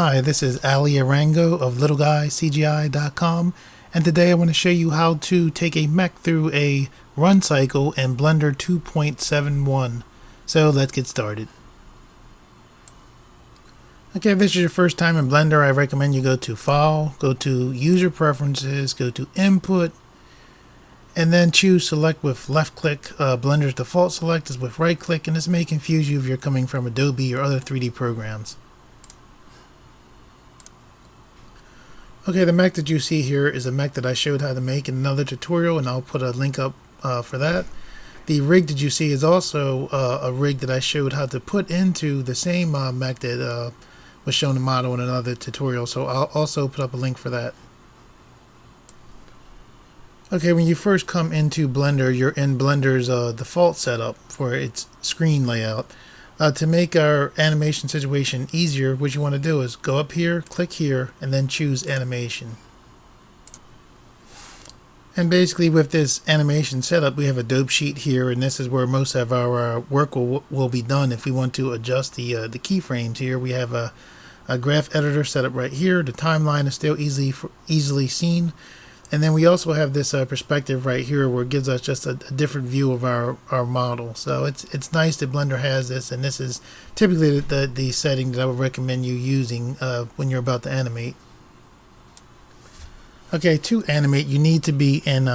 Hi, this is Alimayo Arango of littleguycgi.com, and today I want to show you how to take a mech through a run cycle in Blender 2.71. So let's get started. Okay, if this is your first time in Blender, I recommend you go to File, go to User Preferences, go to Input, and then choose Select with left click. Blender's default select is with right click, and this may confuse you if you're coming from Adobe or other 3D programs. Okay, the mech that you see here is a mech that I showed how to make in another tutorial, and I'll put a link up for that. The rig that you see is also a rig that I showed how to put into the same mech that was shown in model in another tutorial, so I'll also put up a link for that. Okay, when you first come into Blender, you're in Blender's default setup for its screen layout. To make our animation situation easier, what you want to do is go up here, click here, and then choose animation. And basically with this animation setup, we have a dope sheet here, and this is where most of our work will be done. If we want to adjust the keyframes here, we have a graph editor set up right here. The timeline is still easily seen. And then we also have this perspective right here where it gives us just a different view of our model. So it's nice that Blender has this, and this is typically the setting that I would recommend you using when you're about to animate. Okay, to animate you need to be in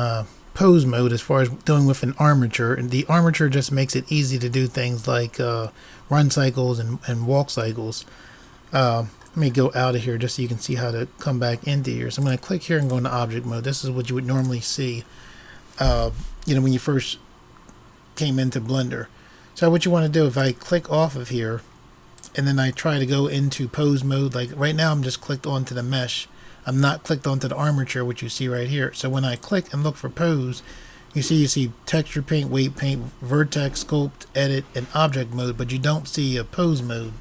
pose mode as far as dealing with an armature, and the armature just makes it easy to do things like run cycles and walk cycles. Let me go out of here just so you can see how to come back into here. So I'm going to click here and go into object mode. This is what you would normally see when you first came into Blender. So what you want to do, if I click off of here and then I try to go into pose mode, like right now I'm just clicked onto the mesh. I'm not clicked onto the armature, which you see right here. So when I click and look for pose, you see texture paint, weight paint, vertex, sculpt, edit, and object mode, but you don't see a pose mode.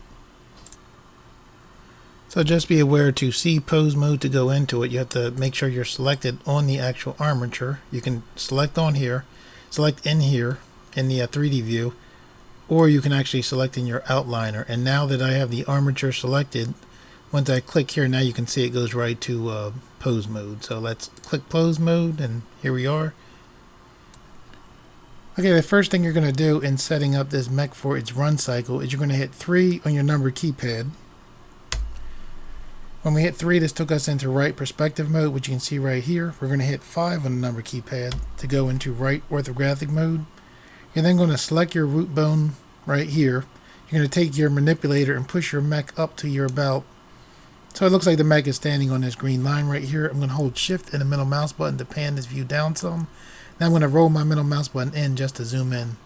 So just be aware to see pose mode to go into it. You have to make sure you're selected on the actual armature. You can select on here, select in here in the 3D view, or you can actually select in your outliner. And now that I have the armature selected, once I click here, now you can see it goes right to pose mode. So let's click pose mode, and here we are. Okay, the first thing you're going to do in setting up this mech for its run cycle is you're going to hit 3 on your number keypad. When we hit 3, this took us into right perspective mode, which you can see right here. We're going to hit 5 on the number keypad to go into right orthographic mode. You're then going to select your root bone right here. You're going to take your manipulator and push your mech up to your about. So it looks like the mech is standing on this green line right here. I'm going to hold shift and the middle mouse button to pan this view down some. Now I'm going to roll my middle mouse button in just to zoom in.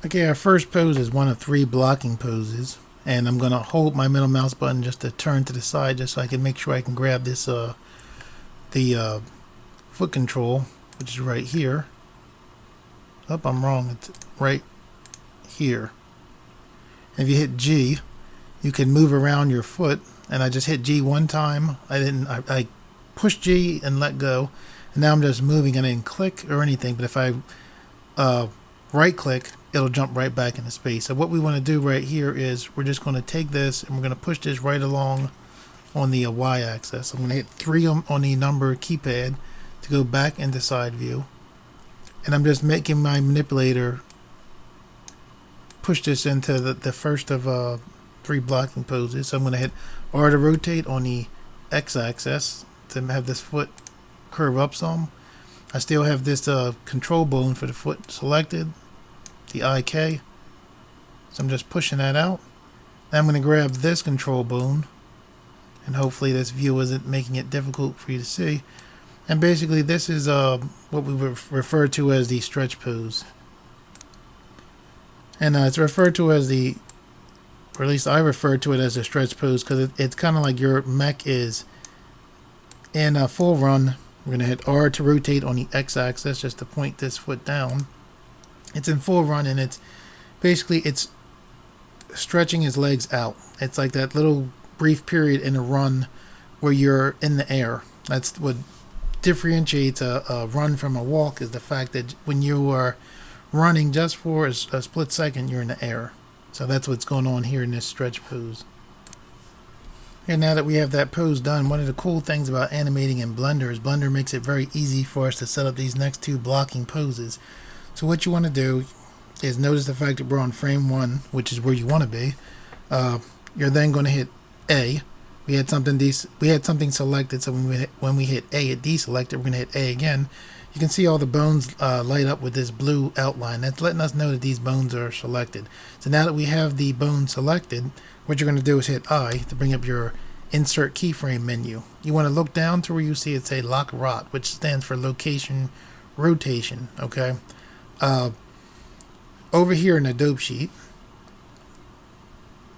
Okay, our first pose is one of 3 blocking poses. And I'm going to hold my middle mouse button just to turn to the side just so I can make sure I can grab this the foot control, which is right here. Oh, I'm wrong. It's right here. And if you hit G, you can move around your foot. And I just hit G one time. I pushed G and let go. And now I'm just moving. I didn't click or anything. But if I right click, it'll jump right back into space. So what we want to do right here is we're just going to take this and we're going to push this right along on the Y axis. I'm going to hit 3 on the number keypad to go back into side view. And I'm just making my manipulator push this into the first of 3 blocking poses. So I'm going to hit R to rotate on the X axis to have this foot curve up some. I still have this control bone for the foot selected, the IK. So I'm just pushing that out. Now I'm going to grab this control bone, and hopefully this view isn't making it difficult for you to see. And basically this is what we refer to as the stretch pose. And it's referred to as the, or at least I refer to it as a stretch pose because it's kind of like your mech is in a full run. We're going to hit R to rotate on the X axis just to point this foot down. It's in full run, and it's basically stretching his legs out. It's like that little brief period in a run where you're in the air. That's what differentiates a run from a walk, is the fact that when you are running just for a split second, you're in the air. So that's what's going on here in this stretch pose. Okay, now that we have that pose done, one of the cool things about animating in Blender is Blender makes it very easy for us to set up these next two blocking poses. So what you want to do is notice the fact that we're on frame 1, which is where you want to be. You're then going to hit A. We had something selected, so when we hit A, it deselected. We're going to hit A again. You can see all the bones light up with this blue outline. That's letting us know that these bones are selected. So now that we have the bone selected, what you're going to do is hit I to bring up your Insert Keyframe menu. You want to look down to where you see it say Lock Rot, which stands for Location Rotation. Okay. Over here in the dope sheet,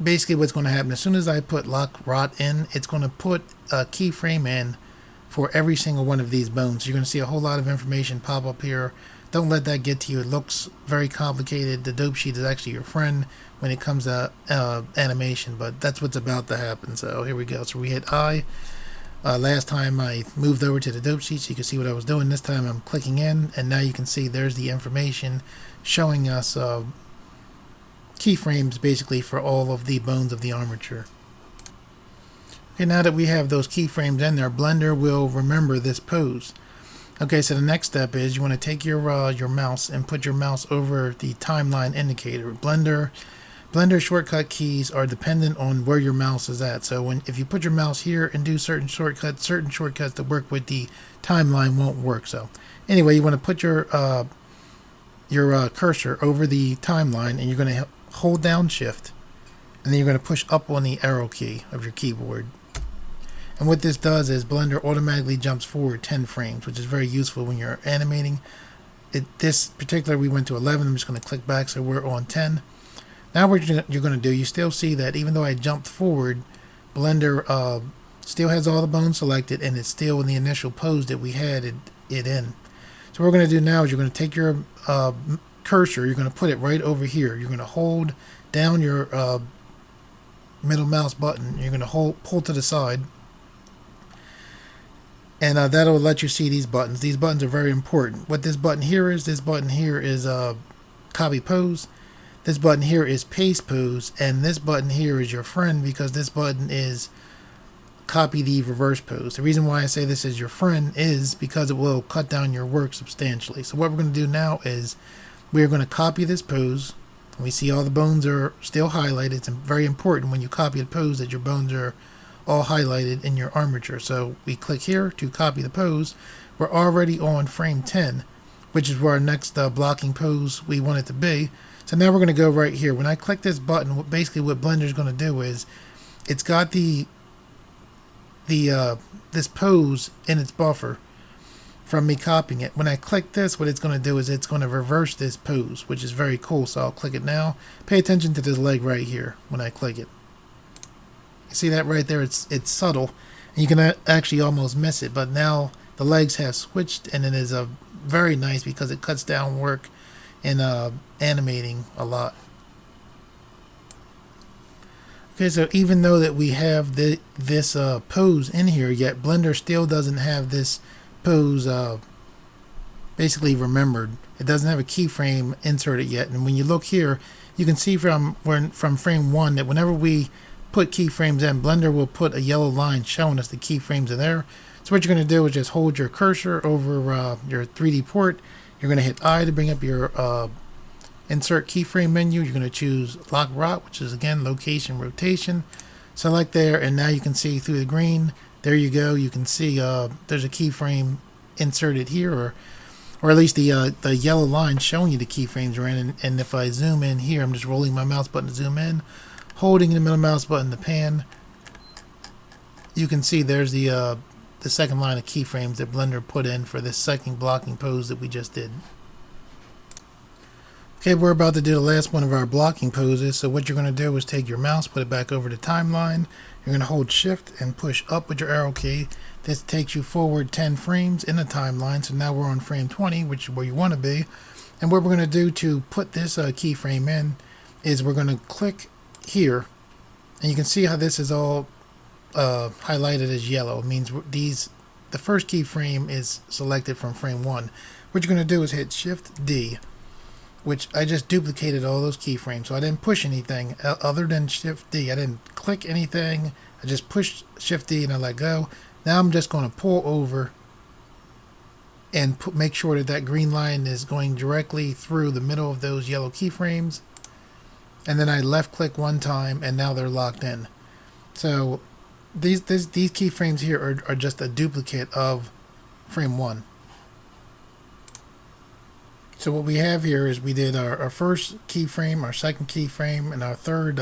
basically what's going to happen, as soon as I put Lock Rot in, it's going to put a keyframe in for every single one of these bones. You're going to see a whole lot of information pop up here. Don't let that get to you. It looks very complicated. The dope sheet is actually your friend when it comes to animation, but that's what's about to happen. So here we go. So we hit I. Last time I moved over to the dope sheet so you can see what I was doing. This time I'm clicking in, and now you can see there's the information showing us keyframes basically for all of the bones of the armature. Okay, now that we have those keyframes in there, Blender will remember this pose. Okay, so the next step is you want to take your mouse and put your mouse over the timeline indicator. Blender shortcut keys are dependent on where your mouse is at. So if you put your mouse here and do certain shortcuts that work with the timeline won't work. So anyway, you want to put your cursor over the timeline, and you're going to hold down Shift, and then you're going to push up on the arrow key of your keyboard. And what this does is Blender automatically jumps forward 10 frames, which is very useful when you're animating. This particular, we went to 11. I'm just going to click back, so we're on 10. Now what you're going to do, you still see that even though I jumped forward, Blender still has all the bones selected, and it's still in the initial pose that we had it in. So what we're going to do now is you're going to take your cursor, you're going to put it right over here. You're going to hold down your middle mouse button. You're going to pull to the side. And that'll let you see these buttons. These buttons are very important. What this button here is copy pose. This button here is paste pose. And this button here is your friend, because this button is copy the reverse pose. The reason why I say this is your friend is because it will cut down your work substantially. So what we're going to do now is we're going to copy this pose. We see all the bones are still highlighted. It's very important when you copy a pose that your bones are all highlighted in your armature. So we click here to copy the pose. We're already on frame 10, which is where our next blocking pose we want it to be. So now we're going to go right here. When I click this button, basically what Blender is going to do is it's got this pose in its buffer from me copying it. When I click this, what it's going to do is it's going to reverse this pose, which is very cool. So I'll click it now. Pay attention to this leg right here when I click it. You see that right there? It's subtle, and you can actually almost miss it, but now the legs have switched, and it is very nice because it cuts down work in animating a lot. Okay, so even though that we have this pose in here, yet Blender still doesn't have this pose basically remembered. It doesn't have a keyframe inserted yet, and when you look here, you can see from frame 1 that whenever we put keyframes in, Blender will put a yellow line showing us the keyframes are there. So what you're going to do is just hold your cursor over your 3D port. You're going to hit I to bring up your Insert Keyframe menu. You're going to choose Lock Rot, which is again Location Rotation. Select there, and now you can see through the green. There you go. You can see there's a keyframe inserted here, or at least the yellow line showing you the keyframes are in. And if I zoom in here, I'm just rolling my mouse button to zoom in, holding the middle mouse button to pan. You can see there's the second line of keyframes that Blender put in for this second blocking pose that we just did. Okay, we're about to do the last one of our blocking poses. So what you're going to do is take your mouse, put it back over the timeline. You're going to hold Shift and push up with your arrow key. This takes you forward 10 frames in the timeline. So now we're on frame 20, which is where you want to be. And what we're going to do to put this keyframe in is we're going to click here, and you can see how this is all highlighted as yellow. It means the first keyframe is selected from frame 1. What you're going to do is hit Shift D, which I just duplicated all those keyframes, so I didn't push anything other than Shift D. I didn't click anything, I just push Shift D and I let go. Now I'm just going to pull over and make sure that that green line is going directly through the middle of those yellow keyframes. And then I left click one time and now they're locked in. So these keyframes here are just a duplicate of frame 1. So what we have here is we did our first keyframe, our second keyframe, and our third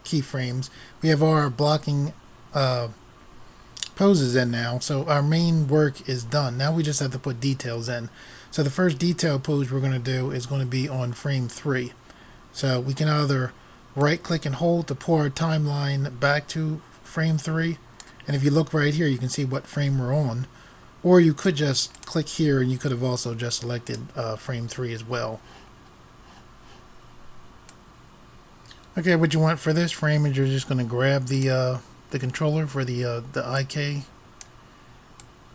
keyframes. We have our blocking poses in now, so our main work is done. Now we just have to put details in. So the first detail pose we're going to do is going to be on frame 3. So we can either right click and hold to pull our timeline back to frame 3, and if you look right here you can see what frame we're on, or you could just click here and you could have also just selected frame 3 as well. Okay, what you want for this frame is you're just going to grab the controller for the IK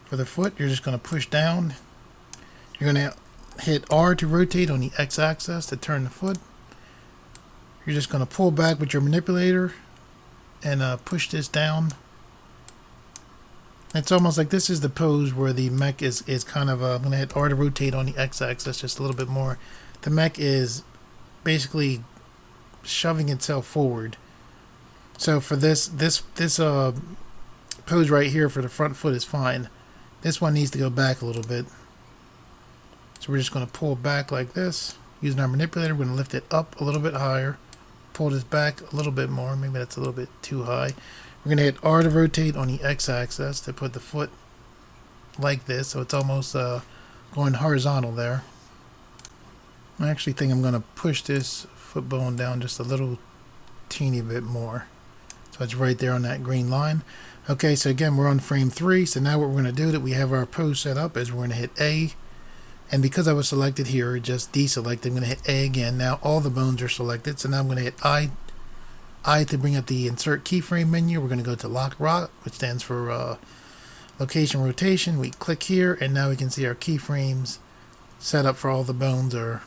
for the foot. You're just going to push down. You're going to hit R to rotate on the X-axis to turn the foot. You're just going to pull back with your manipulator and push this down. It's almost like this is the pose where the mech is kind of, I'm going to hit R to rotate on the X-axis just a little bit more. The mech is basically shoving itself forward. So for this pose right here for the front foot is fine. This one needs to go back a little bit. So we're just going to pull back like this. Using our manipulator, we're going to lift it up a little bit higher. Pull this back a little bit more. Maybe that's a little bit too high. We're going to hit R to rotate on the X-axis to put the foot like this, so it's almost going horizontal there. I actually think I'm going to push this foot bone down just a little teeny bit more. So it's right there on that green line. Okay, so again, we're on frame 3. So now what we're going to do that we have our pose set up is we're going to hit A. And because I was selected here, it just deselected. I'm going to hit A again. Now all the bones are selected. So now I'm going to hit I to bring up the insert keyframe menu. We're going to go to lock rot, which stands for location rotation. We click here and now we can see our keyframes set up for all the bones are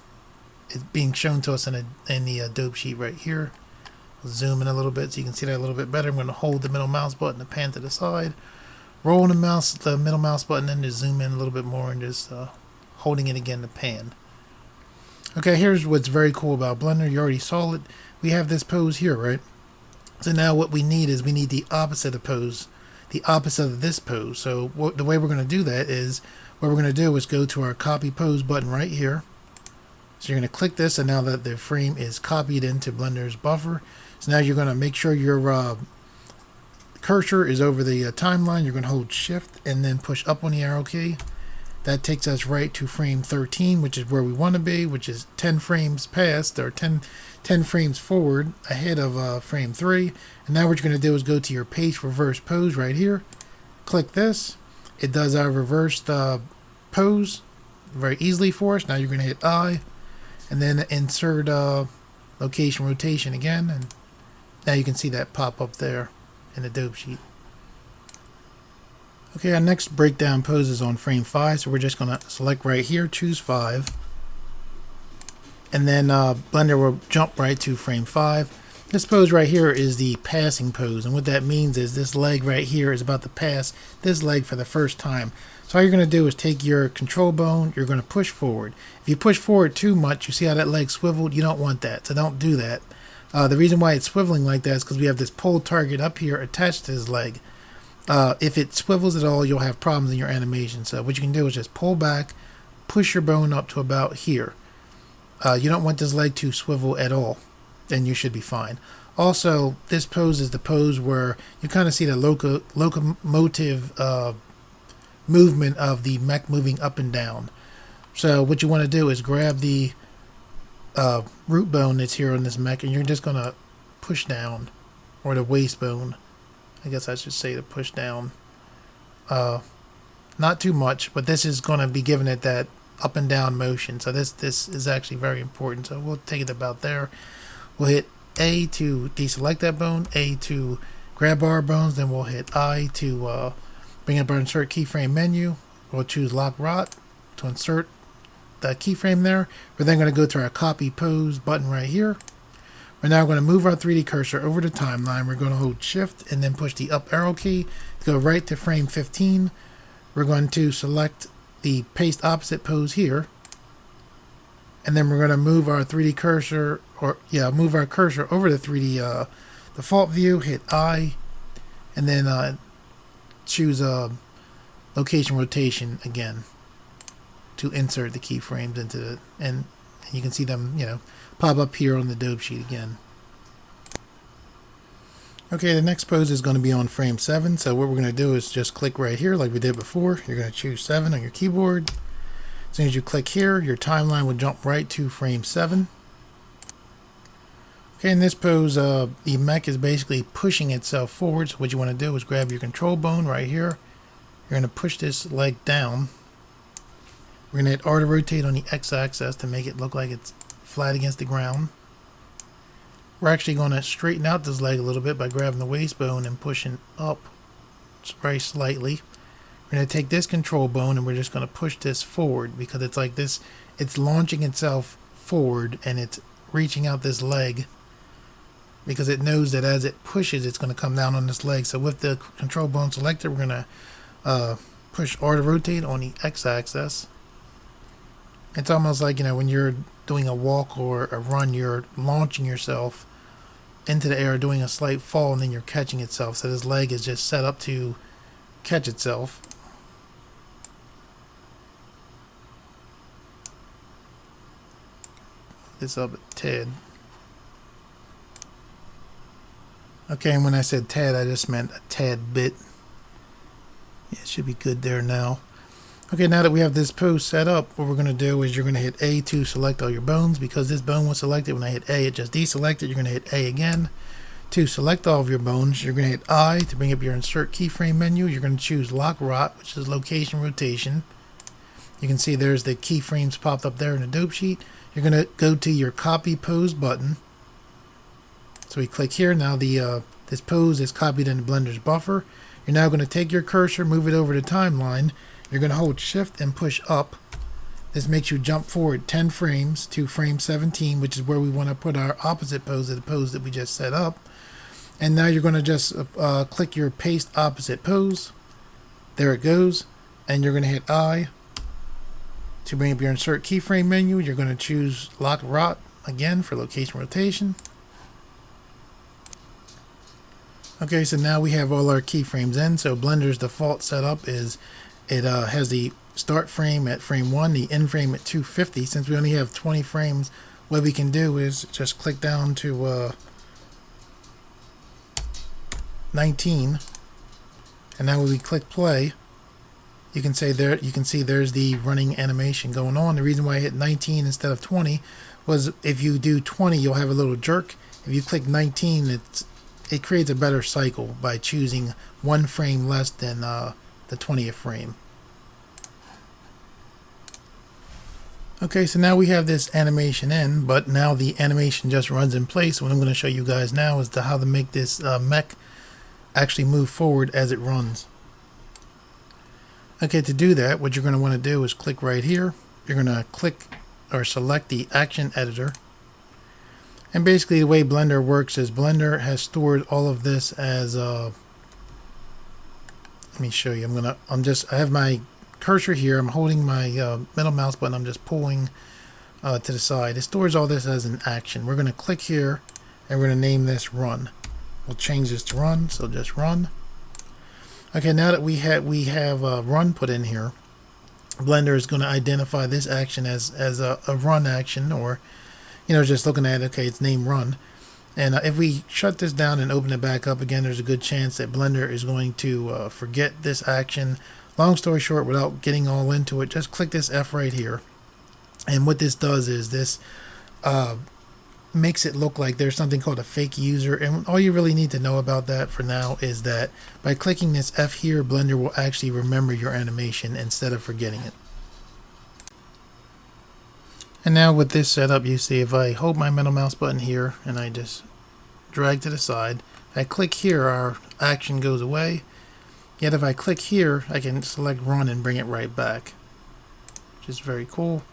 being shown to us in the dope sheet right here. I'll zoom in a little bit so you can see that a little bit better. I'm going to hold the middle mouse button to pan to the side. Roll the middle mouse button in to zoom in a little bit more and just holding it again to pan. Okay, here's what's very cool about Blender. You already saw it. We have this pose here, right? So now what we need is we need the opposite of pose, the opposite of this pose. So the way we're going to do that is, what we're going to do is go to our copy pose button right here. So you're going to click this, and now that the frame is copied into Blender's buffer, so now you're going to make sure your cursor is over the timeline. You're going to hold Shift and then push up on the arrow key. That takes us right to frame 13, which is where we want to be, which is 10 frames past, or 10 frames forward ahead of frame 3. And now what you're going to do is go to your paste reverse pose right here. Click this. It does our reversed pose very easily for us. Now you're going to hit I and then insert location rotation again. And now you can see that pop up there in the dope sheet. Okay, our next breakdown pose is on frame 5, so we're just going to select right here, choose 5, and then Blender will jump right to frame 5. This pose right here is the passing pose, and what that means is this leg right here is about to pass this leg for the first time. So all you're going to do is take your control bone, you're going to push forward. If you push forward too much, you see how that leg swiveled? You don't want that, so don't do that. The reason why it's swiveling like that is because we have this pull target up here attached to his leg. If it swivels at all, you'll have problems in your animation. So what you can do is just pull back, push your bone up to about here. You don't want this leg to swivel at all, and you should be fine. Also, this pose is the pose where you kind of see the locomotive movement of the mech moving up and down. So what you want to do is grab the root bone that's here on this mech, and you're just going to push down, or the waist bone. I guess I should say to push down. Not too much, but this is going to be giving it that up and down motion. So this is actually very important. So we'll take it about there. We'll hit A to deselect that bone, A to grab our bones, then we'll hit I to bring up our insert keyframe menu. We'll choose lock rot to insert the keyframe there. We're then going to go to our copy pose button right here. We're now going to move our 3D cursor over the timeline. We're going to hold shift and then push the up arrow key to go right to frame 15. We're going to select the paste opposite pose here. And then we're going to move our 3D cursor, move our cursor over the 3D default view, hit I, and then choose location rotation again to insert the keyframes into the, and you can see them, pop up here on the dope sheet again. Okay, the next pose is going to be on frame 7. So what we're going to do is just click right here like we did before. You're going to choose 7 on your keyboard. As soon as you click here, your timeline will jump right to frame 7. Okay, in this pose, the mech is basically pushing itself forward. So what you want to do is grab your control bone right here. You're going to push this leg down. We're going to hit R to rotate on the x-axis to make it look like it's flat against the ground. We're actually going to straighten out this leg a little bit by grabbing the waist bone and pushing up very slightly. We're going to take this control bone and we're just going to push this forward because it's like this, it's launching itself forward and it's reaching out this leg because it knows that as it pushes it's going to come down on this leg. So with the control bone selected, we're going to push R to rotate on the x-axis. It's almost like, when you're doing a walk or a run, you're launching yourself into the air, doing a slight fall, and then you're catching itself. So this leg is just set up to catch itself. This up a tad. Okay, and when I said tad, I just meant a tad bit. Yeah, it should be good there now. Okay, now that we have this pose set up, what we're going to do is you're going to hit A to select all your bones. Because this bone was selected, when I hit A, it just deselected. You're going to hit A again. To select all of your bones, you're going to hit I to bring up your insert keyframe menu. You're going to choose lock rot, which is location rotation. You can see there's the keyframes popped up there in the dope sheet. You're going to go to your copy pose button. So we click here. Now this pose is copied into Blender's buffer. You're now going to take your cursor, move it over the timeline. You're going to hold shift and push up. This makes you jump forward 10 frames to frame 17, which is where we want to put our opposite pose of the pose that we just set up. And now you're going to just click your paste opposite pose. There it goes. And you're going to hit I to bring up your insert keyframe menu. You're going to choose lock rot again for location rotation. Okay, so now we have all our keyframes in. So Blender's default setup is it has the start frame at frame 1, the end frame at 250. Since we only have 20 frames, what we can do is just click down to 19, and now when we click play, you can see there's the running animation going on. The reason why I hit 19 instead of 20 was if you do 20, you'll have a little jerk. If you click 19, it creates a better cycle by choosing one frame less than the 20th frame. Okay, so now we have this animation in, but now the animation just runs in place. What I'm going to show you guys now is how to make this mech actually move forward as it runs. Okay, to do that, what you're going to want to do is click right here. You're going to click or select the action editor. And basically the way Blender works is Blender has stored all of this as let me show you. I have my cursor here. I'm holding my middle mouse button. I'm just pulling to the side. It stores all this as an action. We're going to click here and we're going to name this run. We'll change this to run, so just run. Okay, now that we have run put in here, Blender is going to identify this action as a run action, or just looking at it, okay, it's named run. And if we shut this down and open it back up again, there's a good chance that Blender is going to forget this action. Long story short, without getting all into it, just click this F right here. And what this does is this makes it look like there's something called a fake user. And all you really need to know about that for now is that by clicking this F here, Blender will actually remember your animation instead of forgetting it. And now with this setup, you see if I hold my middle mouse button here and I just drag to the side, if I click here, our action goes away. Yet if I click here, I can select run and bring it right back, which is very cool.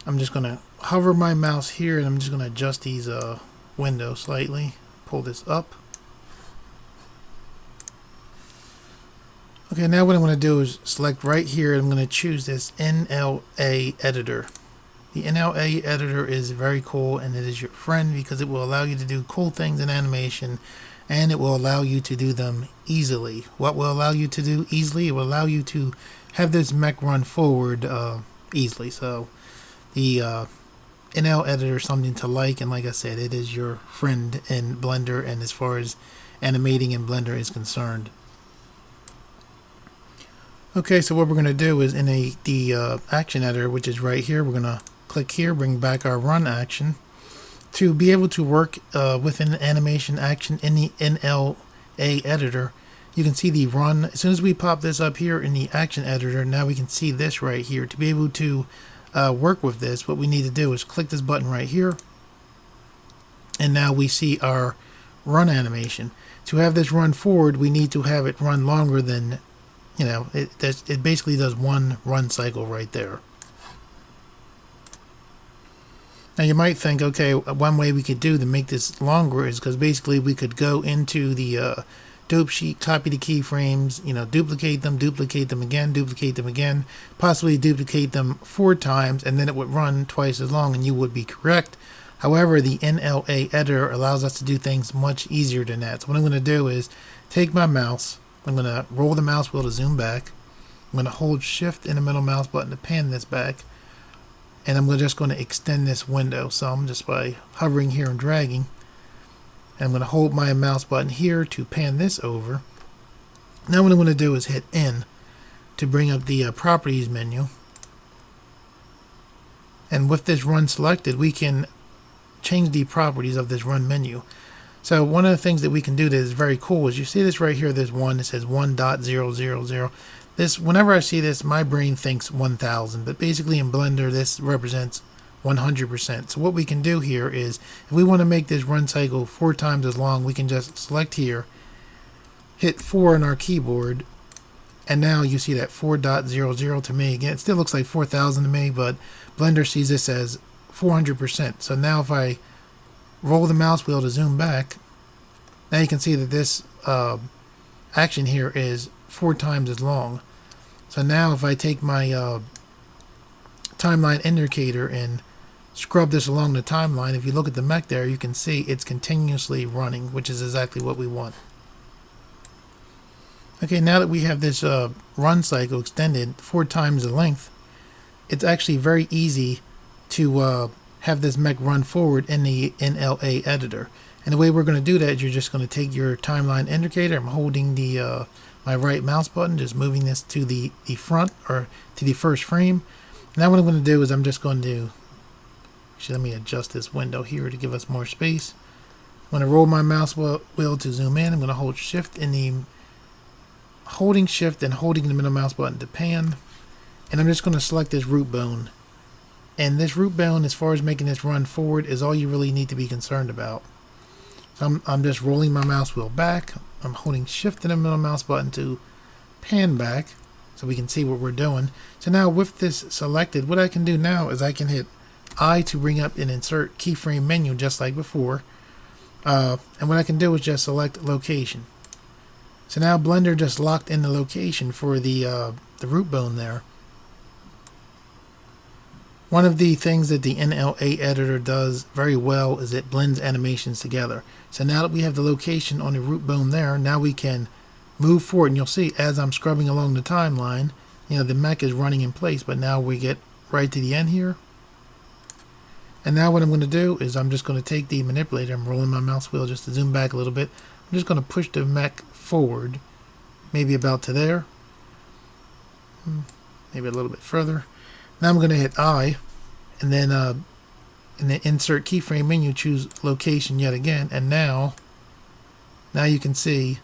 I'm just going to hover my mouse here and I'm just going to adjust these window slightly. Pull this up. Okay, now what I'm going to do is select right here. I'm going to choose this NLA editor. The NLA editor is very cool, and it is your friend because it will allow you to do cool things in animation, and it will allow you to do them easily. What will allow you to do easily? It will allow you to have this mech run forward easily. So the NL editor is something to like, and like I said, it is your friend in Blender, and as far as animating in Blender is concerned. Okay, so what we're going to do is in the action editor, which is right here, we're going to click here, bring back our run action. To be able to work with an animation action in the NLA editor, you can see the run. As soon as we pop this up here in the action editor, now we can see this right here. To be able to work with this, what we need to do is click this button right here, and now we see our run animation. To have this run forward, we need to have it run longer than, you know, it basically does one run cycle right there. Now you might think, okay, one way we could do to make this longer is because basically we could go into the dope sheet, copy the keyframes, you know, duplicate them again, possibly duplicate them 4 times, and then it would run twice as long, and you would be correct. However, the NLA editor allows us to do things much easier than that. So what I'm going to do is take my mouse, I'm going to roll the mouse wheel to zoom back, I'm going to hold shift and the middle mouse button to pan this back, and I'm just going to extend this window some just by hovering here and dragging. And I'm going to hold my mouse button here to pan this over. Now what I'm going to do is hit N to bring up the properties menu. And with this run selected, we can change the properties of this run menu. So one of the things that we can do that is very cool is you see this right here, there's one that says 1.000. This, whenever I see this, my brain thinks 1000, but basically in Blender this represents 100%. So what we can do here is, if we want to make this run cycle 4 times as long, we can just select here, hit 4 on our keyboard, and now you see that 4.00 to me. Again, it still looks like 4000 to me, but Blender sees this as 400%. So now if I roll the mouse wheel to zoom back, now you can see that this action here is 4 times as long. So now if I take my timeline indicator and scrub this along the timeline, if you look at the mech there, you can see it's continuously running, which is exactly what we want. Okay, now that we have this run cycle extended 4 times the length, it's actually very easy to have this mech run forward in the NLA editor. And the way we're going to do that is you're just going to take your timeline indicator. I'm holding the my right mouse button, just moving this to the front, or to the first frame. Now what I'm going to do is I'm just going to, actually let me adjust this window here to give us more space. I'm going to roll my mouse wheel to zoom in. I'm going to hold shift and holding the middle mouse button to pan. And I'm just going to select this root bone. And this root bone, as far as making this run forward, is all you really need to be concerned about. So I'm just rolling my mouse wheel back. I'm holding shift and the middle mouse button to pan back so we can see what we're doing. So now with this selected, what I can do now is I can hit I to bring up an insert keyframe menu just like before. And what I can do is just select location. So now Blender just locked in the location for the root bone there. One of the things that the NLA editor does very well is it blends animations together. So now that we have the location on the root bone there, now we can move forward, and you'll see as I'm scrubbing along the timeline, you know, the mech is running in place, but now we get right to the end here. And now what I'm going to do is I'm just going to take the manipulator, I'm rolling my mouse wheel just to zoom back a little bit. I'm just going to push the mech forward, maybe about to there, maybe a little bit further. Now I'm going to hit I, and then in the insert keyframe menu, choose location yet again, and now you can see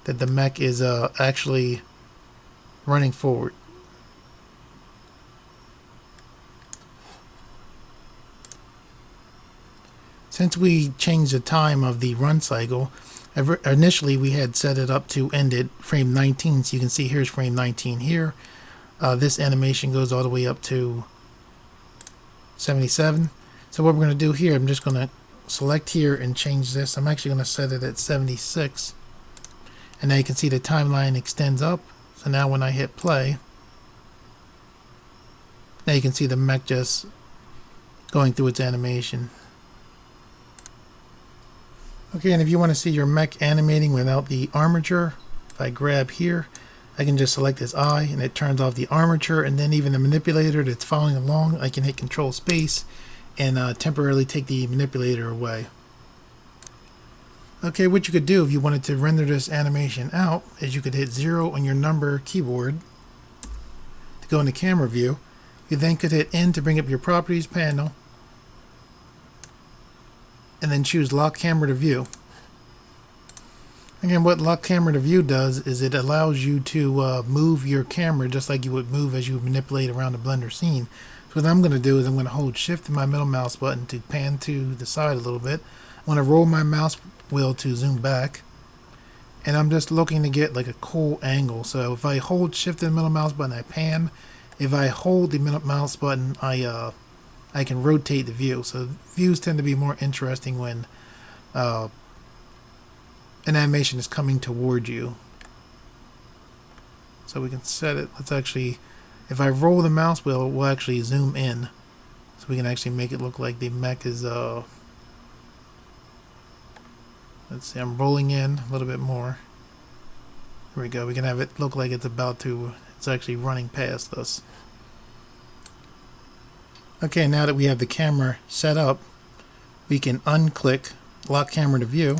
that the mech is actually running forward. Since we changed the time of the run cycle, initially we had set it up to end at frame 19, so you can see here's frame 19 here. This animation goes all the way up to 77. So what we're going to do here, I'm just going to select here and change this. I'm actually going to set it at 76. And now you can see the timeline extends up. So now when I hit play, now you can see the mech just going through its animation. Okay, and if you want to see your mech animating without the armature, if I grab here, I can just select this eye and it turns off the armature, and then even the manipulator that's following along, I can hit Control Space and temporarily take the manipulator away. Okay, what you could do if you wanted to render this animation out is you could hit 0 on your number keyboard to go into camera view. You then could hit N to bring up your properties panel and then choose lock camera to view. Again, what lock camera to view does is it allows you to move your camera just like you would move as you would manipulate around the Blender scene. So what I'm going to do is I'm going to hold shift and my middle mouse button to pan to the side a little bit. I'm going to roll my mouse wheel to zoom back, and I'm just looking to get like a cool angle. So if I hold shift and middle mouse button, I pan. If I hold the middle mouse button, I can rotate the view. So views tend to be more interesting when an animation is coming toward you. So we can set it. Let's actually, if I roll the mouse wheel, it will actually zoom in. So we can actually make it look like the mech is, let's see, I'm rolling in a little bit more. Here we go. We can have it look like it's actually running past us. Okay, now that we have the camera set up, we can unclick lock camera to view,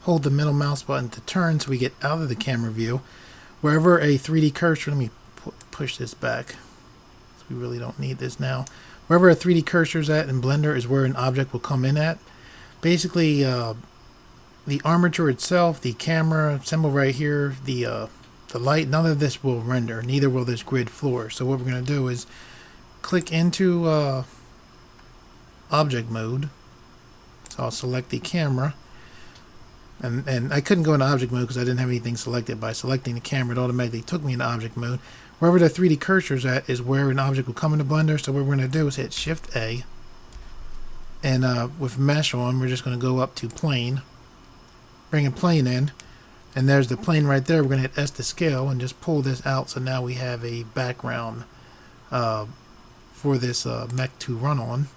hold the middle mouse button to turn so we get out of the camera view. Wherever a 3D cursor, let me push this back, so we really don't need this now. Wherever a 3D cursor is at in Blender is where an object will come in at. Basically, the armature itself, the camera symbol right here, the light, none of this will render. Neither will this grid floor. So what we're going to do is click into object mode. So I'll select the camera. And I couldn't go into object mode because I didn't have anything selected. By selecting the camera, it automatically took me into object mode. Wherever the 3D cursor is at is where an object will come into Blender. So what we're going to do is hit Shift A. And with mesh on, we're just going to go up to plane. Bring a plane in. And there's the plane right there. We're going to hit S to scale and just pull this out. So now we have a background for this mech to run on.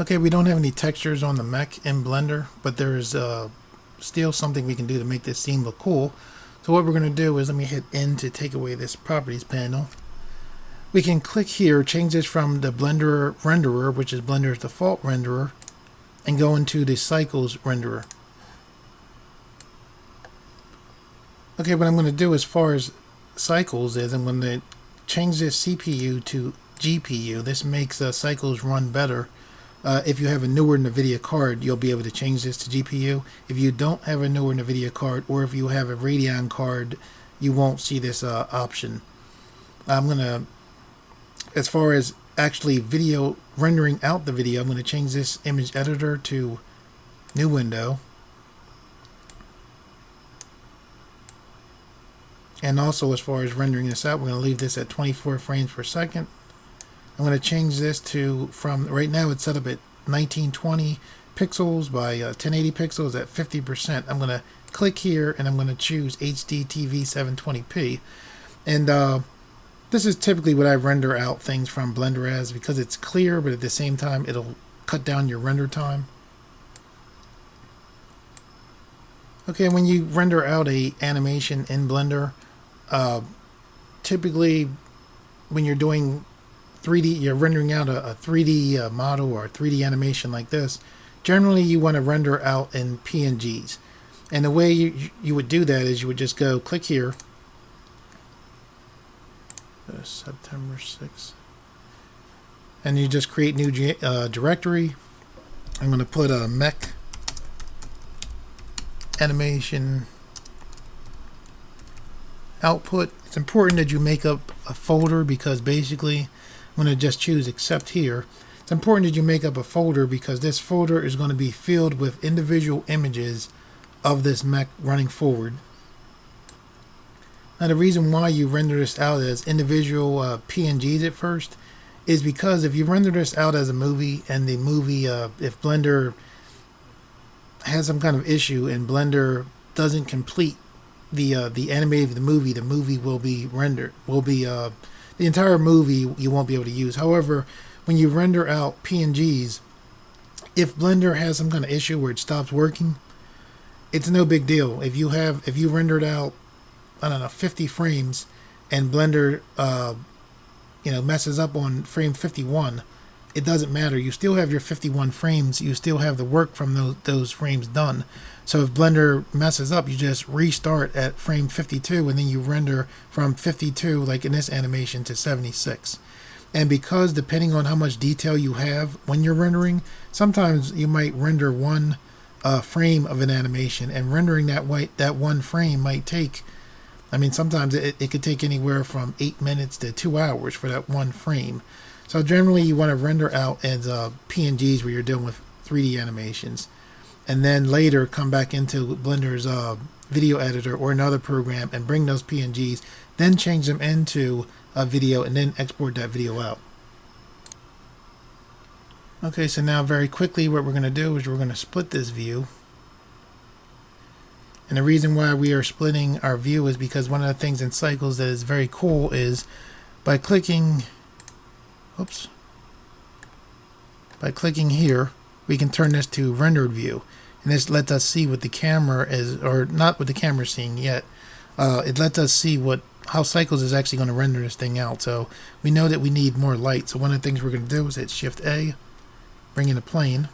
Okay, we don't have any textures on the mech in Blender, but there is still something we can do to make this scene look cool. So what we're going to do is, let me hit N to take away this properties panel. We can click here, change this from the Blender renderer, which is Blender's default renderer, and go into the cycles renderer. Okay, what I'm going to do as far as cycles is I'm going to change this CPU to GPU. This makes cycles run better. If you have a newer NVIDIA card, you'll be able to change this to GPU. If you don't have a newer NVIDIA card, or if you have a Radeon card, you won't see this option. I'm going to, as far as actually video rendering out the video, I'm going to change this image editor to new window. And also, as far as rendering this out, we're going to leave this at 24 frames per second. I'm going to change this to, from right now it's set up at 1920 pixels by 1080 pixels at 50%. I'm going to click here and I'm going to choose HD TV 720p. And this is typically what I render out things from Blender as, because it's clear, but at the same time it'll cut down your render time. Okay, when you render out a animation in Blender, typically when you're doing 3D, you're rendering out a 3D model or a 3D animation like this, generally you want to render out in PNGs. And the way you would do that is you would just go click here, September 6th, and you just create new directory. I'm going to put a Mech animation output. It's important that you make up a folder, because basically I'm going to just choose accept here. It's important that you make up a folder because this folder is going to be filled with individual images of this mech running forward. Now the reason why you render this out as individual PNGs at first is because if you render this out as a movie and the movie, if Blender has some kind of issue and Blender doesn't complete the animating of the movie will be rendered, the entire movie you won't be able to use. However, when you render out PNGs, if Blender has some kind of issue where it stops working, it's no big deal. If you rendered out, I don't know, 50 frames and Blender messes up on frame 51, it doesn't matter. You still have your 51 frames. You still have the work from those frames done. So if Blender messes up, you just restart at frame 52 and then you render from 52, like in this animation, to 76. And because depending on how much detail you have when you're rendering, sometimes you might render one frame of an animation, and rendering that one frame might take, sometimes it could take anywhere from 8 minutes to 2 hours for that one frame. So generally you want to render out as PNGs where you're dealing with 3D animations, and then later come back into Blender's video editor or another program and bring those PNGs, then change them into a video and then export that video out. Okay, so now very quickly what we're going to do is we're going to split this view. And the reason why we are splitting our view is because one of the things in Cycles that is very cool is by clicking here, we can turn this to rendered view. And this lets us see what the camera is, or not what the camera is seeing yet. It lets us see how Cycles is actually going to render this thing out. So we know that we need more light. So one of the things we're going to do is hit Shift A, bring in a plane.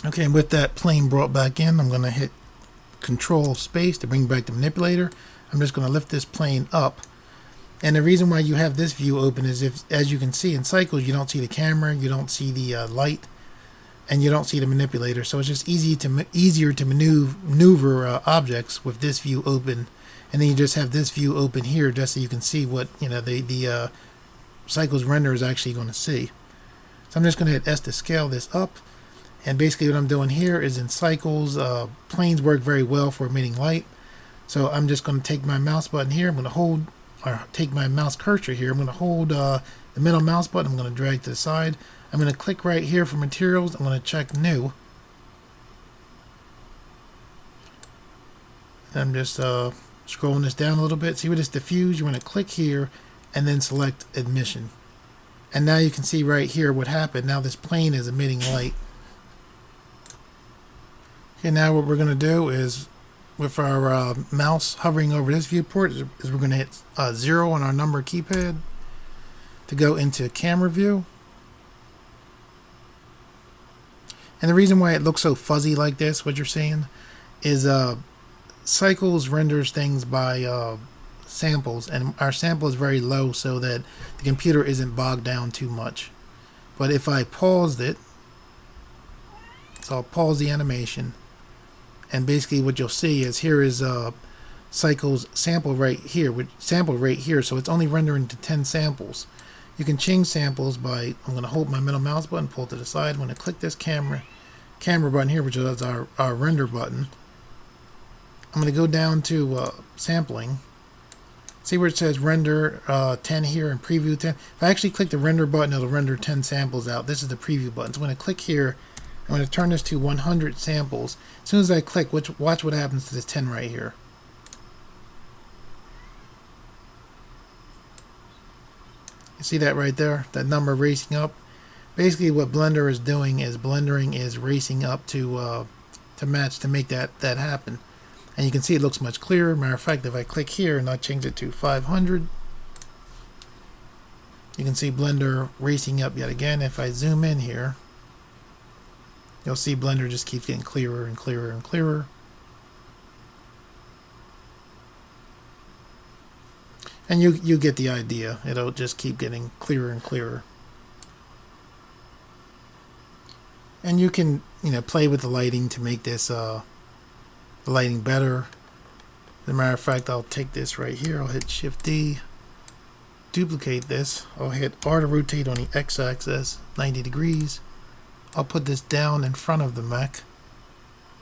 Okay, and with that plane brought back in, I'm going to hit Control Space to bring back the manipulator. I'm just going to lift this plane up. And the reason why you have this view open is as you can see in Cycles, you don't see the camera, you don't see the light, and you don't see the manipulator. So it's just easier to maneuver objects with this view open. And then you just have this view open here just so you can see what the Cycles render is actually going to see. So I'm just going to hit S to scale this up. And basically what I'm doing here is in Cycles, planes work very well for emitting light. So I'm just going to take my mouse button here. I'm going to hold, or take my mouse cursor here. I'm going to hold the middle mouse button. I'm going to drag to the side. I'm going to click right here for materials. I'm going to check new. And I'm just scrolling this down a little bit. See where this diffuse? You want to click here and then select emission. And now you can see right here what happened. Now this plane is emitting light. Okay, now what we're going to do is with our mouse hovering over this viewport is we're going to hit 0 on our number keypad to go into camera view. And the reason why it looks so fuzzy like this, what you're seeing, is Cycles renders things by samples, and our sample is very low so that the computer isn't bogged down too much. But if I paused it, so I'll pause the animation, and basically what you'll see is here is Cycles sample right here, so it's only rendering to 10 samples. You can change samples by, I'm going to hold my middle mouse button, pull to the side. I'm going to click this camera button here, which is our render button. I'm going to go down to sampling. See where it says render 10 here and preview 10. If I actually click the render button, it'll render 10 samples out. This is the preview button. So I'm going to click here. I'm going to turn this to 100 samples. As soon as I click, watch what happens to this 10 right here. You see that right there? That number racing up. Basically what Blender is doing is blendering is racing up to match to make that happen. And you can see it looks much clearer. Matter of fact, if I click here and I change it to 500, you can see Blender racing up yet again. If I zoom in here, you'll see Blender just keeps getting clearer and clearer and clearer. And you get the idea. It'll just keep getting clearer and clearer. And you can play with the lighting to make this the lighting better. As a matter of fact, I'll take this right here. I'll hit Shift D, duplicate this. I'll hit R to rotate on the X-axis 90 degrees. I'll put this down in front of the mech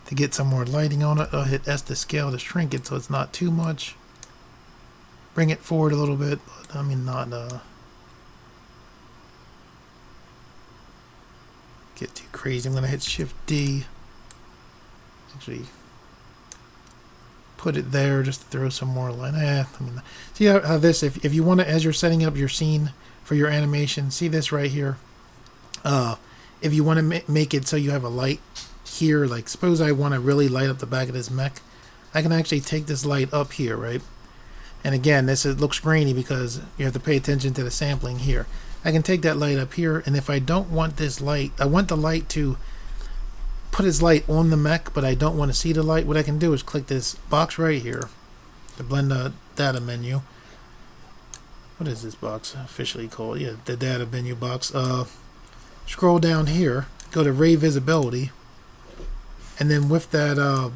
to get some more lighting on it. I'll hit S to scale to shrink it so it's not too much. Bring it forward a little bit, but get too crazy. I'm gonna hit Shift D. Actually, put it there just to throw some more light. I mean, see how this, if you want to, as you're setting up your scene for your animation, see this right here. If you want to make it so you have a light here, like suppose I want to really light up the back of this mech, I can actually take this light up here, right? And again, it looks grainy because you have to pay attention to the sampling here. I can take that light up here, and if I don't want this light, I want the light to put its light on the mech, but I don't want to see the light. What I can do is click this box right here, the blend data menu. What is this box officially called? Yeah, the data menu box. Scroll down here, go to ray visibility, and then with that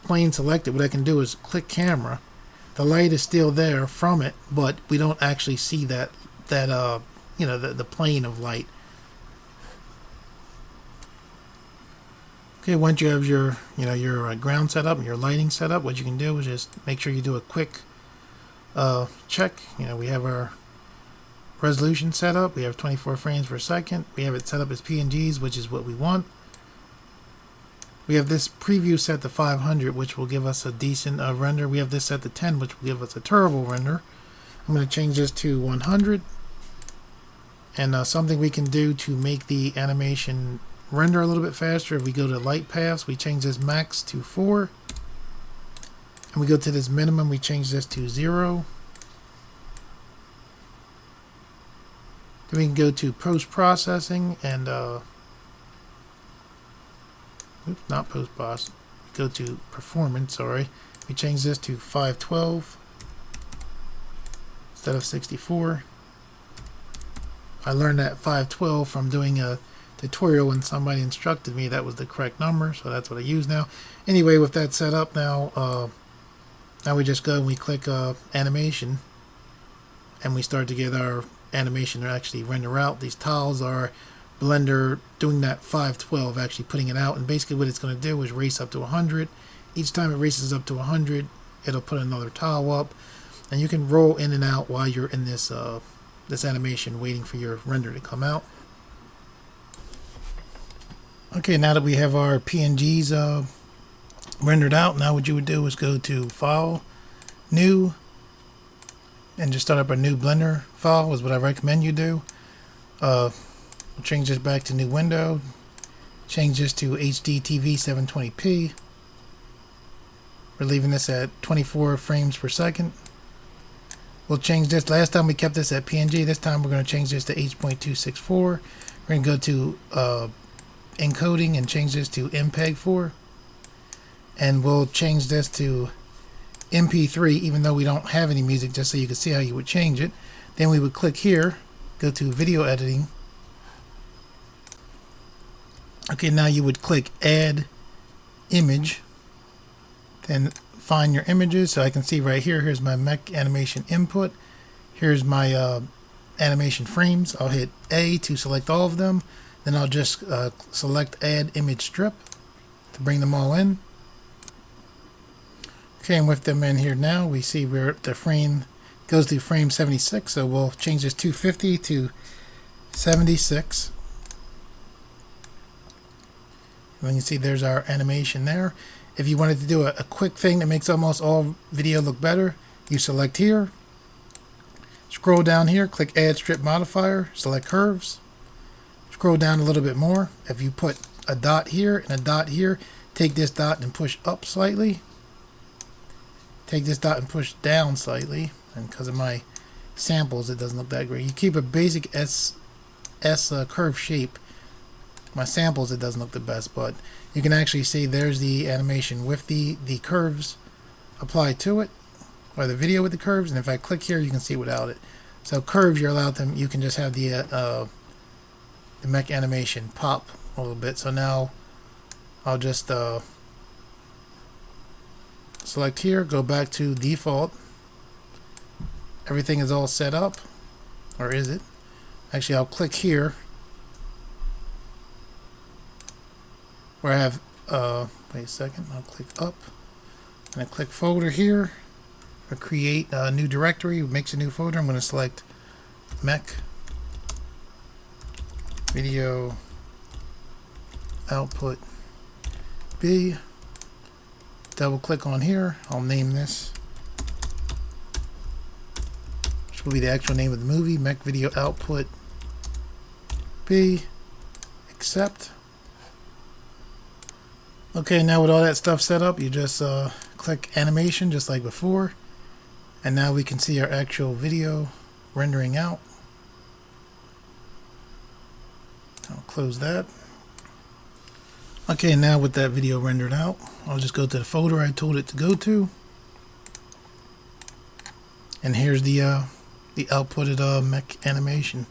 plane selected, what I can do is click camera. The light is still there from it, but we don't actually see that you know, the plane of light. Okay, once you have your your ground set up and your lighting set up, what you can do is just make sure you do a quick check. You know, we have our resolution set up. We have 24 frames per second. We have it set up as PNGs, which is what we want. We have this preview set to 500, which will give us a decent render. We have this set to 10, which will give us a terrible render. I'm going to change this to 100. And something we can do to make the animation render a little bit faster, if we go to light paths, we change this max to 4. And we go to this minimum, we change this to 0. Then we can go to post-processing and oops, not post-process. Go to performance, sorry. We change this to 512 instead of 64. I learned that 512 from doing a tutorial when somebody instructed me that was the correct number, so that's what I use now. Anyway, with that set up now, now we just go and we click animation, and we start to get our animation to actually render out. These tiles are Blender doing that 512, actually putting it out, and basically what it's going to do is race up to 100. Each time it races up to 100, it'll put another tile up, and you can roll in and out while you're in this this animation waiting for your render to come out. Okay, now that we have our PNGs rendered out, now what you would do is go to File, New, and just start up a new Blender file is what I recommend you do. We'll change this back to new window, change this to HD TV 720p. We're leaving this at 24 frames per second. We'll change this. Last time we kept this at PNG. This time we're going to change this to H.264. We're going to go to encoding and change this to MPEG-4. And we'll change this to MP3, even though we don't have any music, just so you can see how you would change it. Then we would click here, go to video editing. Okay, now you would click add image. Then find your images. So I can see right here, here's my mech animation input. Here's my animation frames. I'll hit A to select all of them. Then I'll just select add image strip to bring them all in. Okay, and with them in here now, we see where the frame goes to frame 76. So we'll change this 250 to 76. And you see there's our animation there. If you wanted to do a quick thing that makes almost all video look better, you select here, scroll down here, click add strip modifier, select curves, scroll down a little bit more. If you put a dot here and a dot here, take this dot and push up slightly, take this dot and push down slightly, and because of my samples it doesn't look that great. You keep a basic S curve shape. My samples it doesn't look the best, but you can actually see there's the animation with the curves applied to it, or the video with the curves, and if I click here you can see without it. So curves, you're allowed them, you can just have the mech animation pop a little bit. So now I'll just select here, go back to default. Everything is all set up, or is it? Actually, I'll click here where I have, wait a second, I'll click up, and I click folder here, or create a new directory, it makes a new folder. I'm going to select Mech Video output B. Double click on here. I'll name this, which will be the actual name of the movie, Mech Video Output B. Accept. Okay, now with all that stuff set up, you just click animation just like before, and now we can see our actual video rendering out. I'll close that. Okay, now with that video rendered out, I'll just go to the folder I told it to go to, and here's the outputted mech animation.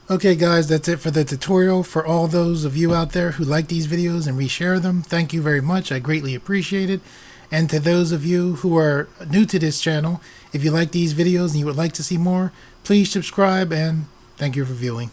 Okay guys, that's it for the tutorial. For all those of you out there who like these videos and reshare them, thank you very much. I greatly appreciate it. And to those of you who are new to this channel, if you like these videos and you would like to see more, please subscribe, and thank you for viewing.